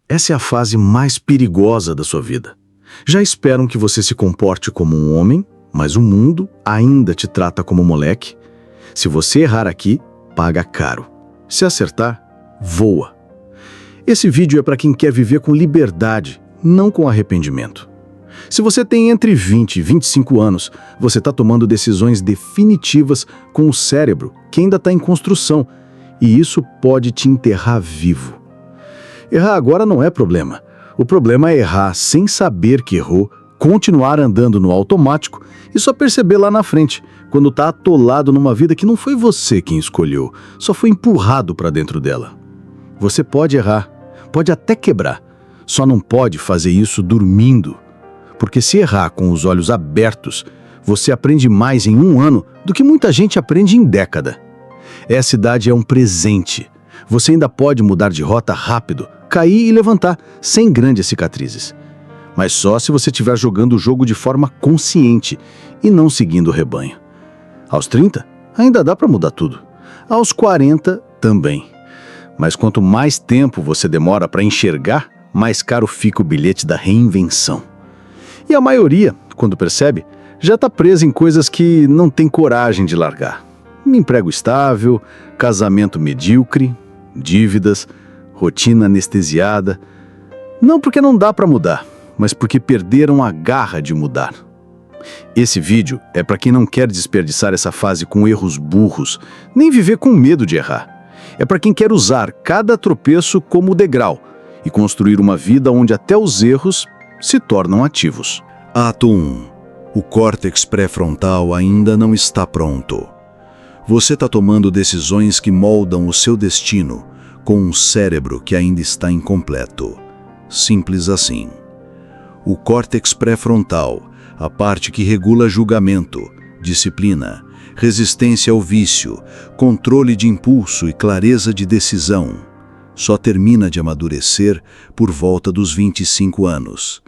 Essa é a fase mais perigosa da sua vida. Já esperam que você se comporte como um homem, mas o mundo ainda te trata como moleque. Se você errar aqui, paga caro. Se acertar, voa. Esse vídeo é para quem quer viver com liberdade, não com arrependimento. Se você tem entre 20 e 25 anos, você está tomando decisões definitivas com o cérebro, que ainda está em construção, e isso pode te enterrar vivo. Errar agora não é problema. O problema é errar sem saber que errou, continuar andando no automático e só perceber lá na frente, quando está atolado numa vida que não foi você quem escolheu, só foi empurrado para dentro dela. Você pode errar, pode até quebrar, só não pode fazer isso dormindo. Porque se errar com os olhos abertos, você aprende mais em 1 ano do que muita gente aprende em década. Essa idade é um presente. Você ainda pode mudar de rota rápido, cair e levantar, sem grandes cicatrizes. Mas só se você estiver jogando o jogo de forma consciente e não seguindo o rebanho. Aos 30, ainda dá para mudar tudo. Aos 40, também. Mas quanto mais tempo você demora para enxergar, mais caro fica o bilhete da reinvenção. E a maioria, quando percebe, já está presa em coisas que não tem coragem de largar. Um emprego estável, casamento medíocre, dívidas, rotina anestesiada. Não porque não dá para mudar, mas porque perderam a garra de mudar. Esse vídeo é para quem não quer desperdiçar essa fase com erros burros, nem viver com medo de errar. É para quem quer usar cada tropeço como degrau e construir uma vida onde até os erros se tornam ativos. Ato 1. O córtex pré-frontal ainda não está pronto. Você está tomando decisões que moldam o seu destino com um cérebro que ainda está incompleto. Simples assim. O córtex pré-frontal, a parte que regula julgamento, disciplina, resistência ao vício, controle de impulso e clareza de decisão, só termina de amadurecer por volta dos 25 anos.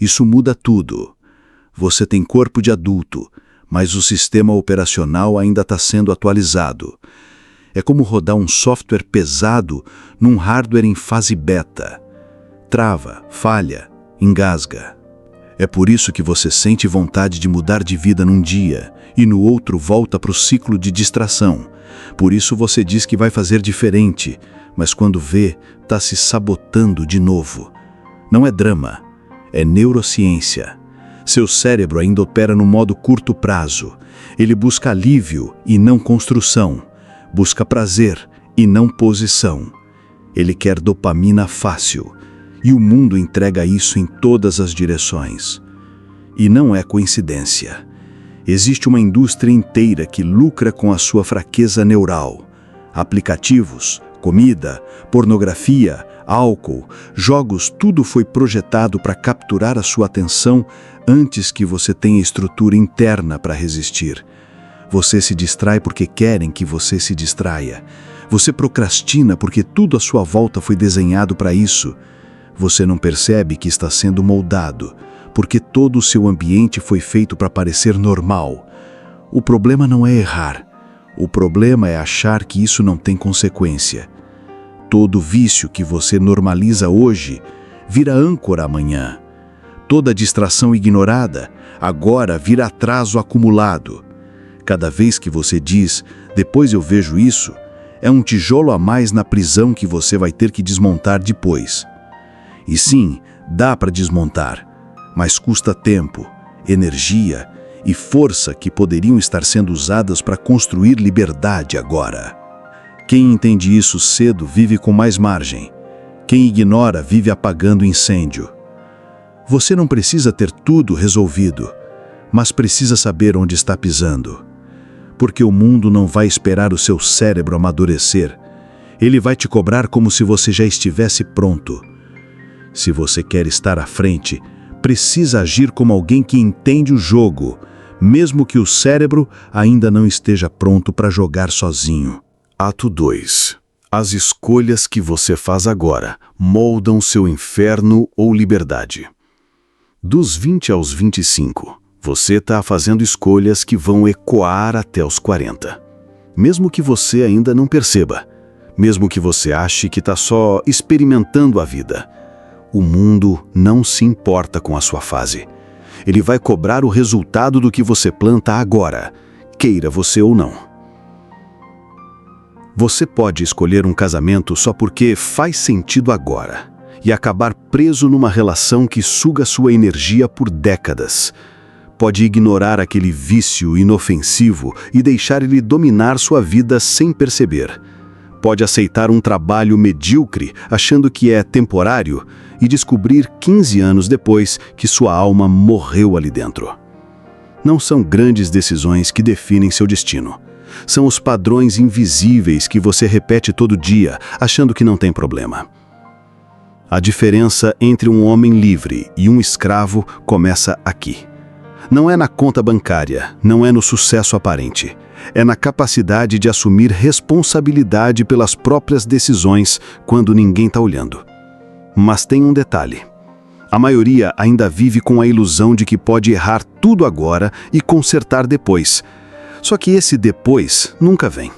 Isso muda tudo. Você tem corpo de adulto, mas o sistema operacional ainda está sendo atualizado. É como rodar um software pesado num hardware em fase beta. Trava, falha, engasga. É por isso que você sente vontade de mudar de vida num dia e no outro volta para o ciclo de distração. Por isso você diz que vai fazer diferente, mas quando vê, está se sabotando de novo. Não é drama, é neurociência. Seu cérebro ainda opera no modo curto prazo. Ele busca alívio e não construção. Busca prazer e não posição. Ele quer dopamina fácil. E o mundo entrega isso em todas as direções. E não é coincidência. Existe uma indústria inteira que lucra com a sua fraqueza neural. Aplicativos, comida, pornografia, álcool, jogos, tudo foi projetado para capturar a sua atenção antes que você tenha estrutura interna para resistir. Você se distrai porque querem que você se distraia. Você procrastina porque tudo à sua volta foi desenhado para isso. Você não percebe que está sendo moldado, porque todo o seu ambiente foi feito para parecer normal. O problema não é errar. O problema é achar que isso não tem consequência. Todo vício que você normaliza hoje vira âncora amanhã. Toda distração ignorada agora vira atraso acumulado. Cada vez que você diz, depois eu vejo isso, é um tijolo a mais na prisão que você vai ter que desmontar depois. E sim, dá para desmontar, mas custa tempo, energia e força que poderiam estar sendo usadas para construir liberdade agora. Quem entende isso cedo vive com mais margem. Quem ignora vive apagando incêndio. Você não precisa ter tudo resolvido, mas precisa saber onde está pisando. Porque o mundo não vai esperar o seu cérebro amadurecer. Ele vai te cobrar como se você já estivesse pronto. Se você quer estar à frente, precisa agir como alguém que entende o jogo, mesmo que o cérebro ainda não esteja pronto para jogar sozinho. Ato 2. As escolhas que você faz agora moldam seu inferno ou liberdade. Dos 20 aos 25, você está fazendo escolhas que vão ecoar até os 40. Mesmo que você ainda não perceba, mesmo que você ache que está só experimentando a vida, O mundo não se importa com a sua fase. Ele vai cobrar o resultado do que você planta agora, queira você ou não. Você pode escolher um casamento só porque faz sentido agora e acabar preso numa relação que suga sua energia por décadas. Pode ignorar aquele vício inofensivo e deixar ele dominar sua vida sem perceber. Pode aceitar um trabalho medíocre, achando que é temporário, e descobrir 15 anos depois que sua alma morreu ali dentro. Não são grandes decisões que definem seu destino. São os padrões invisíveis que você repete todo dia, achando que não tem problema. A diferença entre um homem livre e um escravo começa aqui. Não é na conta bancária, não é no sucesso aparente. É na capacidade de assumir responsabilidade pelas próprias decisões quando ninguém está olhando. Mas tem um detalhe. A maioria ainda vive com a ilusão de que pode errar tudo agora e consertar depois. Só que esse depois nunca vem.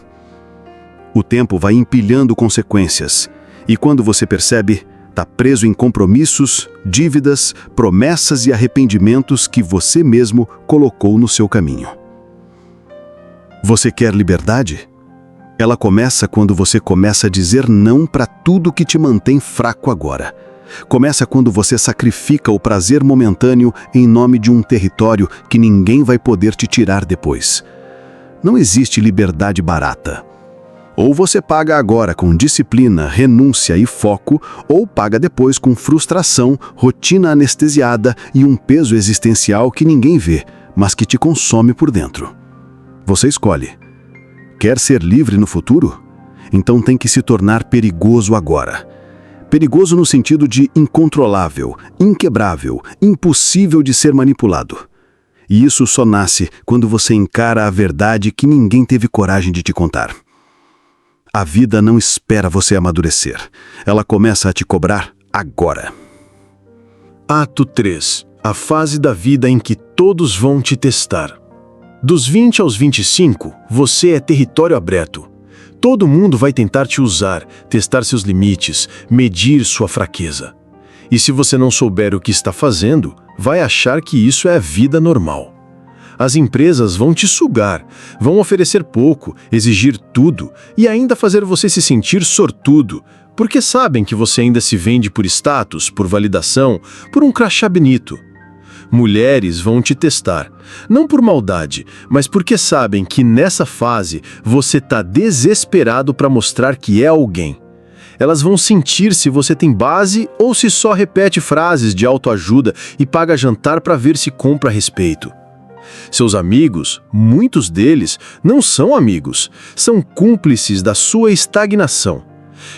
O tempo vai empilhando consequências, e quando você percebe, está preso em compromissos, dívidas, promessas e arrependimentos que você mesmo colocou no seu caminho. Você quer liberdade? Ela começa quando você começa a dizer não para tudo que te mantém fraco agora. Começa quando você sacrifica o prazer momentâneo em nome de um território que ninguém vai poder te tirar depois. Não existe liberdade barata. Ou você paga agora com disciplina, renúncia e foco, ou paga depois com frustração, rotina anestesiada e um peso existencial que ninguém vê, mas que te consome por dentro. Você escolhe. Quer ser livre no futuro? Então tem que se tornar perigoso agora. Perigoso no sentido de incontrolável, inquebrável, impossível de ser manipulado. E isso só nasce quando você encara a verdade que ninguém teve coragem de te contar. A vida não espera você amadurecer. Ela começa a te cobrar agora. Ato 3. A fase da vida em que todos vão te testar. Dos 20 aos 25, você é território aberto. Todo mundo vai tentar te usar, testar seus limites, medir sua fraqueza. E se você não souber o que está fazendo, vai achar que isso é a vida normal. As empresas vão te sugar, vão oferecer pouco, exigir tudo e ainda fazer você se sentir sortudo, porque sabem que você ainda se vende por status, por validação, por um crachá bonito. Mulheres vão te testar, não por maldade, mas porque sabem que nessa fase você está desesperado para mostrar que é alguém. Elas vão sentir se você tem base ou se só repete frases de autoajuda e paga jantar para ver se compra respeito. Seus amigos, muitos deles, não são amigos, são cúmplices da sua estagnação.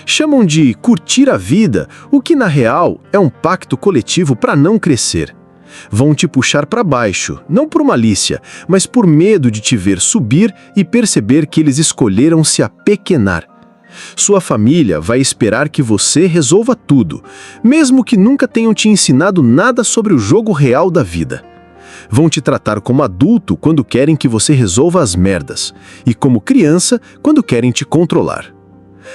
Chamam de curtir a vida, o que na real é um pacto coletivo para não crescer. Vão te puxar para baixo, não por malícia, mas por medo de te ver subir e perceber que eles escolheram se apequenar. Sua família vai esperar que você resolva tudo, mesmo que nunca tenham te ensinado nada sobre o jogo real da vida. Vão te tratar como adulto quando querem que você resolva as merdas, e como criança quando querem te controlar.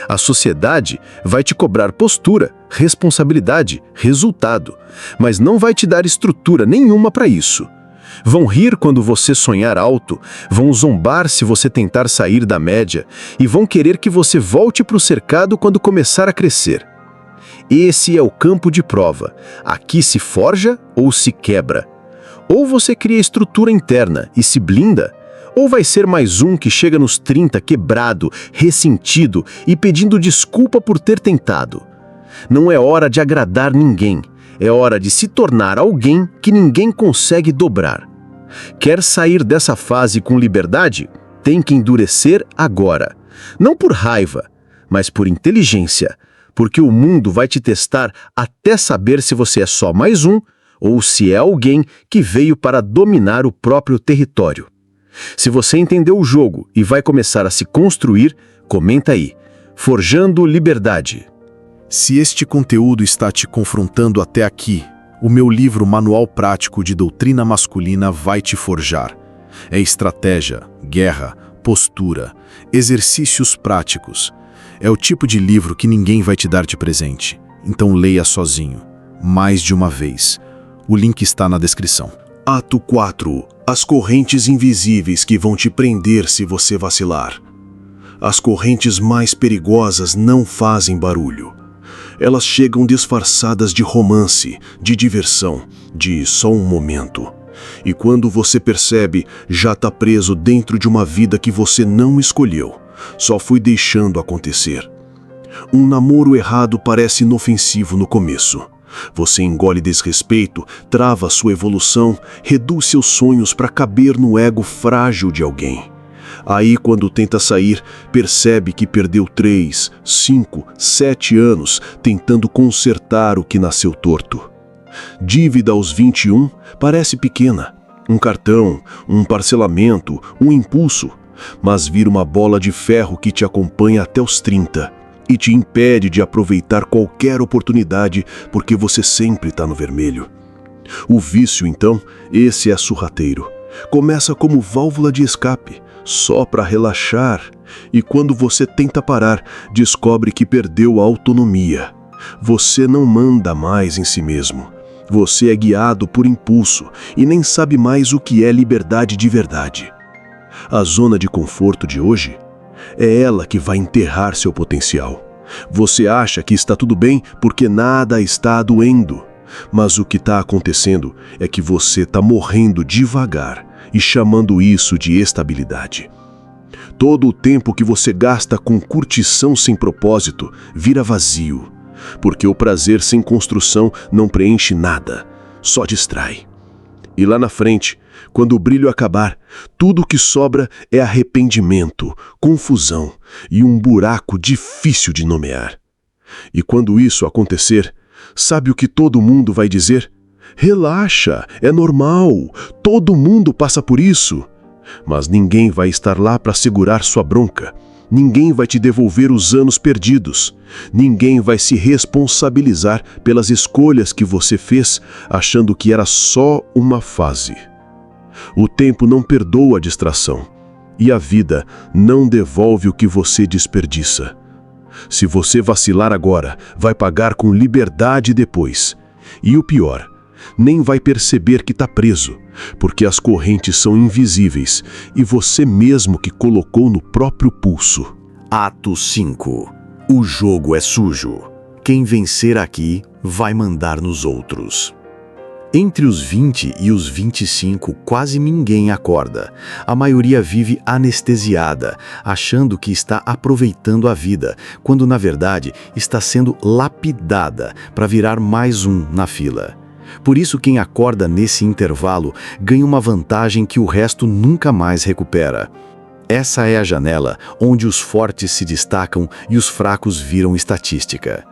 A sociedade vai te cobrar postura, responsabilidade, resultado, mas não vai te dar estrutura nenhuma para isso. Vão rir quando você sonhar alto, vão zombar se você tentar sair da média e vão querer que você volte para o cercado quando começar a crescer. Esse é o campo de prova. Aqui se forja ou se quebra. Ou você cria estrutura interna e se blinda, ou vai ser mais um que chega nos 30 quebrado, ressentido e pedindo desculpa por ter tentado. Não é hora de agradar ninguém, é hora de se tornar alguém que ninguém consegue dobrar. Quer sair dessa fase com liberdade? Tem que endurecer agora. Não por raiva, mas por inteligência, porque o mundo vai te testar até saber se você é só mais um ou se é alguém que veio para dominar o próprio território. Se você entendeu o jogo e vai começar a se construir, comenta aí. Forjando Liberdade. Se este conteúdo está te confrontando até aqui, o meu livro Manual Prático de Doutrina Masculina vai te forjar. É estratégia, guerra, postura, exercícios práticos. É o tipo de livro que ninguém vai te dar de presente. Então leia sozinho. mais de uma vez. O link está na descrição. Ato 4. As correntes invisíveis que vão te prender se você vacilar. As correntes mais perigosas não fazem barulho. Elas chegam disfarçadas de romance, de diversão, de só um momento. E quando você percebe, já está preso dentro de uma vida que você não escolheu, só foi deixando acontecer. Um namoro errado parece inofensivo no começo. Você engole desrespeito, trava sua evolução, reduz seus sonhos para caber no ego frágil de alguém. Aí, quando tenta sair, percebe que perdeu 3, 5, 7 anos tentando consertar o que nasceu torto. Dívida aos 21 parece pequena. Um cartão, um parcelamento, um impulso. Mas vira uma bola de ferro que te acompanha até os 30 e te impede de aproveitar qualquer oportunidade porque você sempre está no vermelho. O vício, então, esse é sorrateiro. Começa como válvula de escape, só para relaxar, e quando você tenta parar, descobre que perdeu a autonomia. Você não manda mais em si mesmo. Você é guiado por impulso e nem sabe mais o que é liberdade de verdade. A zona de conforto de hoje é ela que vai enterrar seu potencial. Você acha que está tudo bem porque nada está doendo, mas o que está acontecendo é que você está morrendo devagar e chamando isso de estabilidade. Todo o tempo que você gasta com curtição sem propósito vira vazio, porque o prazer sem construção não preenche nada, só distrai. E lá na frente, quando o brilho acabar, tudo o que sobra é arrependimento, confusão e um buraco difícil de nomear. E quando isso acontecer, sabe o que todo mundo vai dizer? Relaxa, é normal, todo mundo passa por isso. Mas ninguém vai estar lá para segurar sua bronca. Ninguém vai te devolver os anos perdidos. Ninguém vai se responsabilizar pelas escolhas que você fez, achando que era só uma fase. O tempo não perdoa a distração, e a vida não devolve o que você desperdiça. Se você vacilar agora, vai pagar com liberdade depois. E o pior, nem vai perceber que está preso, porque as correntes são invisíveis e você mesmo que colocou no próprio pulso. Ato 5. O jogo é sujo. Quem vencer aqui vai mandar nos outros. Entre os 20 e os 25, quase ninguém acorda. A maioria vive anestesiada, achando que está aproveitando a vida, quando na verdade está sendo lapidada para virar mais um na fila. Por isso, quem acorda nesse intervalo ganha uma vantagem que o resto nunca mais recupera. Essa é a janela onde os fortes se destacam e os fracos viram estatística.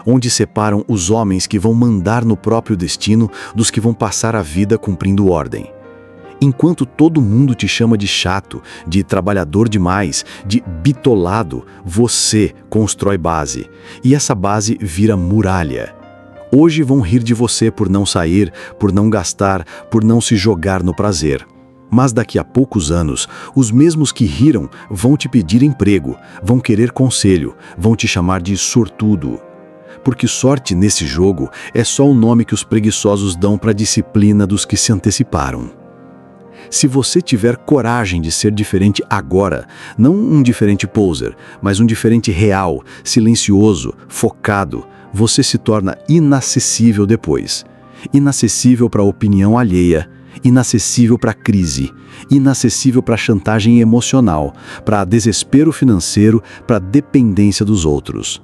Onde separam os homens que vão mandar no próprio destino dos que vão passar a vida cumprindo ordem. Enquanto todo mundo te chama de chato, de trabalhador demais, de bitolado, você constrói base. E essa base vira muralha. Hoje vão rir de você por não sair, por não gastar, por não se jogar no prazer. Mas daqui a poucos anos, os mesmos que riram vão te pedir emprego, vão querer conselho, vão te chamar de sortudo. Porque sorte nesse jogo é só o nome que os preguiçosos dão para a disciplina dos que se anteciparam. Se você tiver coragem de ser diferente agora, não um diferente poser, mas um diferente real, silencioso, focado, você se torna inacessível depois. Inacessível para a opinião alheia, inacessível para a crise, inacessível para a chantagem emocional, para desespero financeiro, para a dependência dos outros.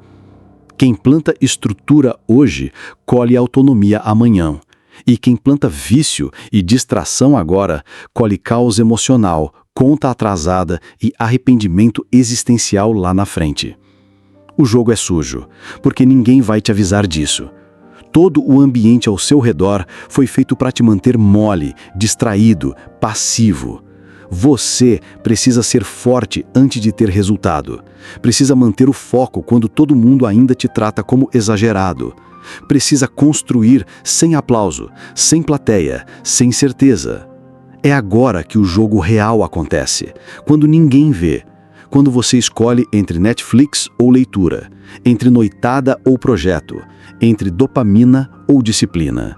Quem planta estrutura hoje, colhe autonomia amanhã. E quem planta vício e distração agora, colhe caos emocional, conta atrasada e arrependimento existencial lá na frente. O jogo é sujo, porque ninguém vai te avisar disso. Todo o ambiente ao seu redor foi feito para te manter mole, distraído, passivo. Você precisa ser forte antes de ter resultado. Precisa manter o foco quando todo mundo ainda te trata como exagerado. Precisa construir sem aplauso, sem plateia, sem certeza. É agora que o jogo real acontece, quando ninguém vê. Quando você escolhe entre Netflix ou leitura, entre noitada ou projeto, entre dopamina ou disciplina.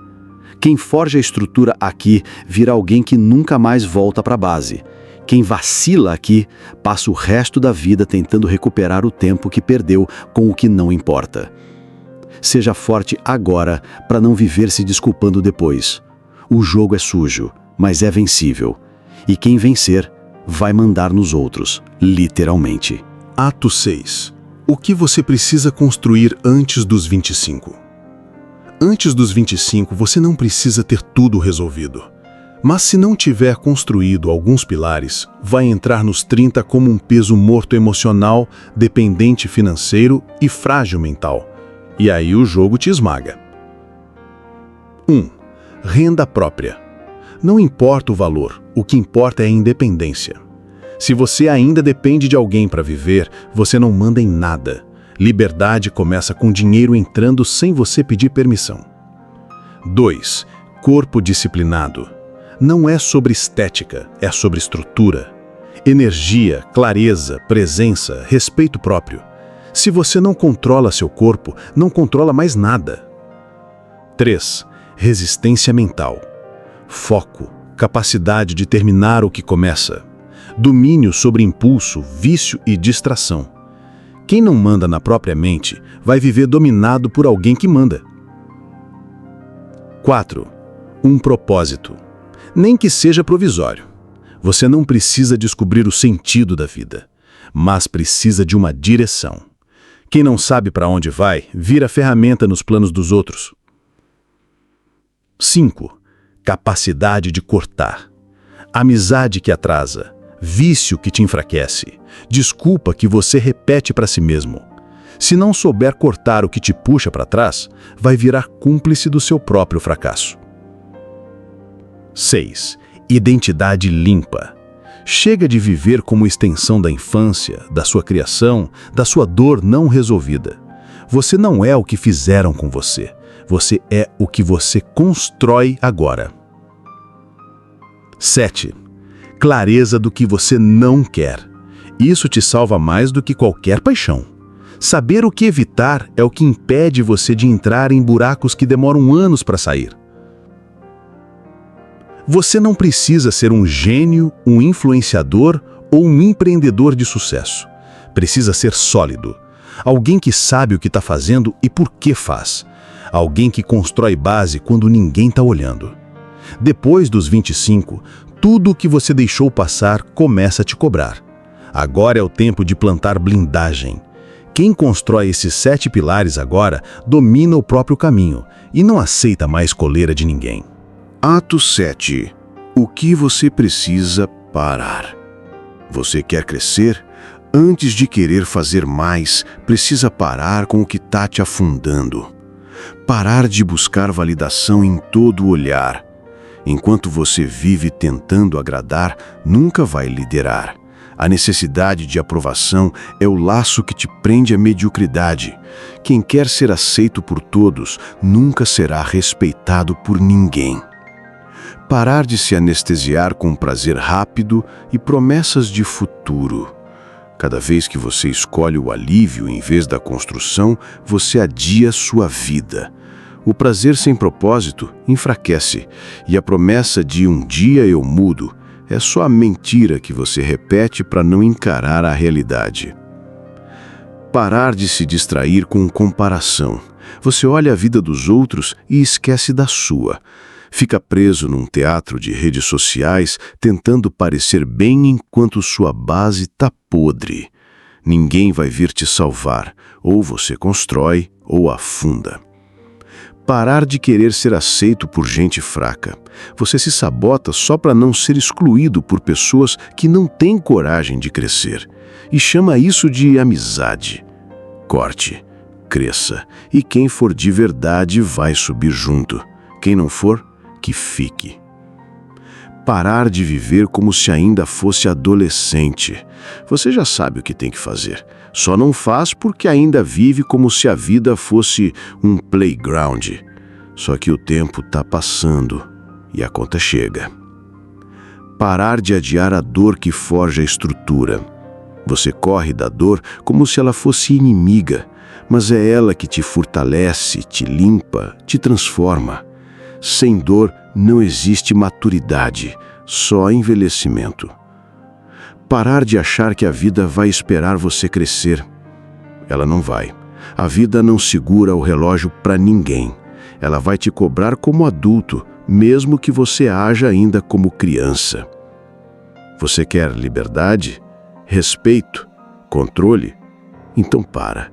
Quem forja a estrutura aqui vira alguém que nunca mais volta para a base. Quem vacila aqui passa o resto da vida tentando recuperar o tempo que perdeu com o que não importa. Seja forte agora para não viver se desculpando depois. O jogo é sujo, mas é vencível. E quem vencer vai mandar nos outros, literalmente. Ato 6. O que você precisa construir antes dos 25? Antes dos 25, você não precisa ter tudo resolvido. Mas se não tiver construído alguns pilares, vai entrar nos 30 como um peso morto emocional, dependente financeiro e frágil mental. E aí o jogo te esmaga. 1. Renda própria. Não importa o valor, o que importa é a independência. Se você ainda depende de alguém para viver, você não manda em nada. Liberdade começa com dinheiro entrando sem você pedir permissão. 2. Corpo disciplinado. Não é sobre estética, é sobre estrutura. Energia, clareza, presença, respeito próprio. Se você não controla seu corpo, não controla mais nada. 3. Resistência mental. Foco, capacidade de terminar o que começa. Domínio sobre impulso, vício e distração. Quem não manda na própria mente vai viver dominado por alguém que manda. 4. Um propósito. Nem que seja provisório. Você não precisa descobrir o sentido da vida, mas precisa de uma direção. Quem não sabe para onde vai, vira ferramenta nos planos dos outros. 5. Capacidade de cortar. Amizade que atrasa. Vício que te enfraquece, desculpa que você repete para si mesmo. Se não souber cortar o que te puxa para trás, vai virar cúmplice do seu próprio fracasso. 6. Identidade limpa. Chega de viver como extensão da infância, da sua criação, da sua dor não resolvida. Você não é o que fizeram com você. Você é o que você constrói agora. 7. Clareza do que você não quer. Isso te salva mais do que qualquer paixão. Saber o que evitar é o que impede você de entrar em buracos que demoram anos para sair. Você não precisa ser um gênio, um influenciador ou um empreendedor de sucesso. Precisa ser sólido. Alguém que sabe o que está fazendo e por que faz. Alguém que constrói base quando ninguém está olhando. Depois dos 25, tudo o que você deixou passar começa a te cobrar. Agora é o tempo de plantar blindagem. Quem constrói esses 7 pilares agora domina o próprio caminho e não aceita mais coleira de ninguém. Ato 7. O que você precisa parar? Você quer crescer? Antes de querer fazer mais, precisa parar com o que está te afundando. Parar de buscar validação em todo olhar. Enquanto você vive tentando agradar, nunca vai liderar. A necessidade de aprovação é o laço que te prende à mediocridade. Quem quer ser aceito por todos, nunca será respeitado por ninguém. Parar de se anestesiar com prazer rápido e promessas de futuro. Cada vez que você escolhe o alívio em vez da construção, você adia sua vida. O prazer sem propósito enfraquece, e a promessa de um dia eu mudo é só a mentira que você repete para não encarar a realidade. Parar de se distrair com comparação. Você olha a vida dos outros e esquece da sua. Fica preso num teatro de redes sociais tentando parecer bem enquanto sua base está podre. Ninguém vai vir te salvar, ou você constrói ou afunda. Parar de querer ser aceito por gente fraca. Você se sabota só para não ser excluído por pessoas que não têm coragem de crescer. E chama isso de amizade. Corte, cresça, e quem for de verdade vai subir junto. Quem não for, que fique. Parar de viver como se ainda fosse adolescente. Você já sabe o que tem que fazer. Só não faz porque ainda vive como se a vida fosse um playground. Só que o tempo está passando e a conta chega. Parar de adiar a dor que forja a estrutura. Você corre da dor como se ela fosse inimiga, mas é ela que te fortalece, te limpa, te transforma. Sem dor não existe maturidade, só envelhecimento. Parar de achar que a vida vai esperar você crescer. Ela não vai. A vida não segura o relógio para ninguém. Ela vai te cobrar como adulto, mesmo que você haja ainda como criança. Você quer liberdade, respeito, controle? Então para.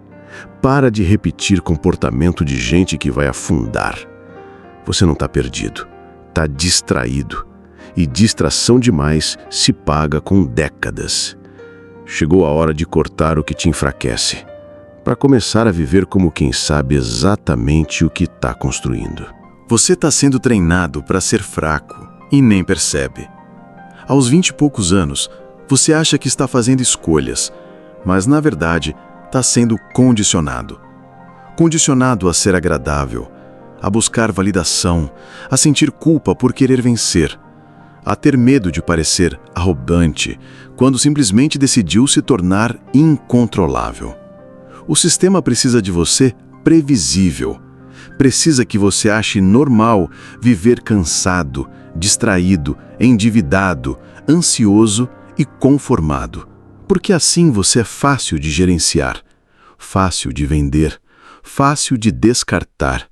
Para de repetir comportamento de gente que vai afundar. Você não está perdido, está distraído. E distração demais se paga com décadas. Chegou a hora de cortar o que te enfraquece, para começar a viver como quem sabe exatamente o que está construindo. Você está sendo treinado para ser fraco e nem percebe. Aos 20 e poucos anos, você acha que está fazendo escolhas, mas na verdade está sendo condicionado. Condicionado a ser agradável, a buscar validação, a sentir culpa por querer vencer, a ter medo de parecer arrogante, quando simplesmente decidiu se tornar incontrolável. O sistema precisa de você previsível. Precisa que você ache normal viver cansado, distraído, endividado, ansioso e conformado. Porque assim você é fácil de gerenciar, fácil de vender, fácil de descartar.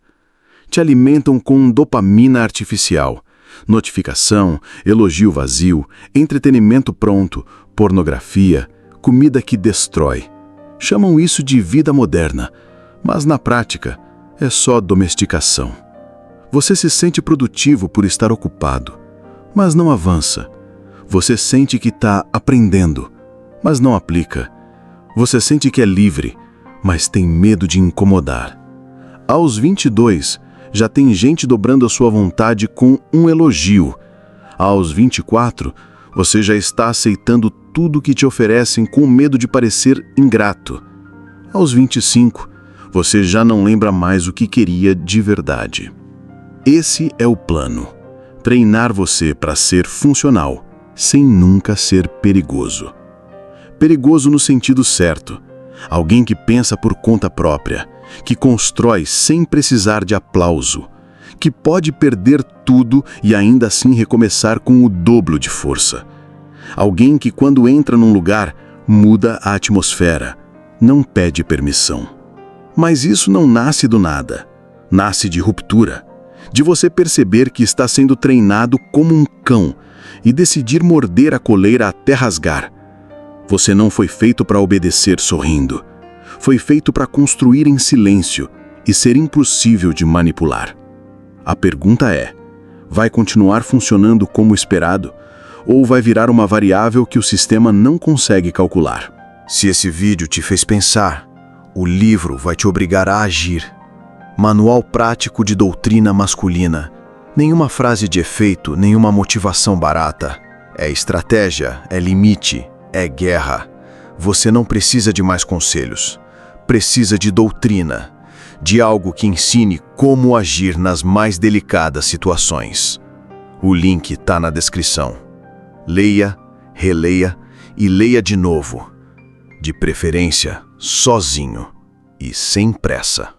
Te alimentam com dopamina artificial, notificação, elogio vazio, entretenimento pronto, pornografia, comida que destrói. Chamam isso de vida moderna, mas na prática é só domesticação. Você se sente produtivo por estar ocupado, mas não avança. Você sente que está aprendendo, mas não aplica. Você sente que é livre, mas tem medo de incomodar. Aos 22, já tem gente dobrando a sua vontade com um elogio. Aos 24, você já está aceitando tudo que te oferecem com medo de parecer ingrato. Aos 25, você já não lembra mais o que queria de verdade. Esse é o plano. Treinar você para ser funcional, sem nunca ser perigoso. Perigoso no sentido certo. Alguém que pensa por conta própria, que constrói sem precisar de aplauso, que pode perder tudo e ainda assim recomeçar com o dobro de força. Alguém que, quando entra num lugar, muda a atmosfera, não pede permissão. Mas isso não nasce do nada. Nasce de ruptura, de você perceber que está sendo treinado como um cão e decidir morder a coleira até rasgar. Você não foi feito para obedecer sorrindo. Foi feito para construir em silêncio e ser impossível de manipular. A pergunta é: vai continuar funcionando como esperado ou vai virar uma variável que o sistema não consegue calcular? Se esse vídeo te fez pensar, o livro vai te obrigar a agir. Manual prático de doutrina masculina. Nenhuma frase de efeito, nenhuma motivação barata. É estratégia, é limite, é guerra. Você não precisa de mais conselhos. Precisa de doutrina, de algo que ensine como agir nas mais delicadas situações. O link está na descrição. Leia, releia e leia de novo. De preferência, sozinho e sem pressa.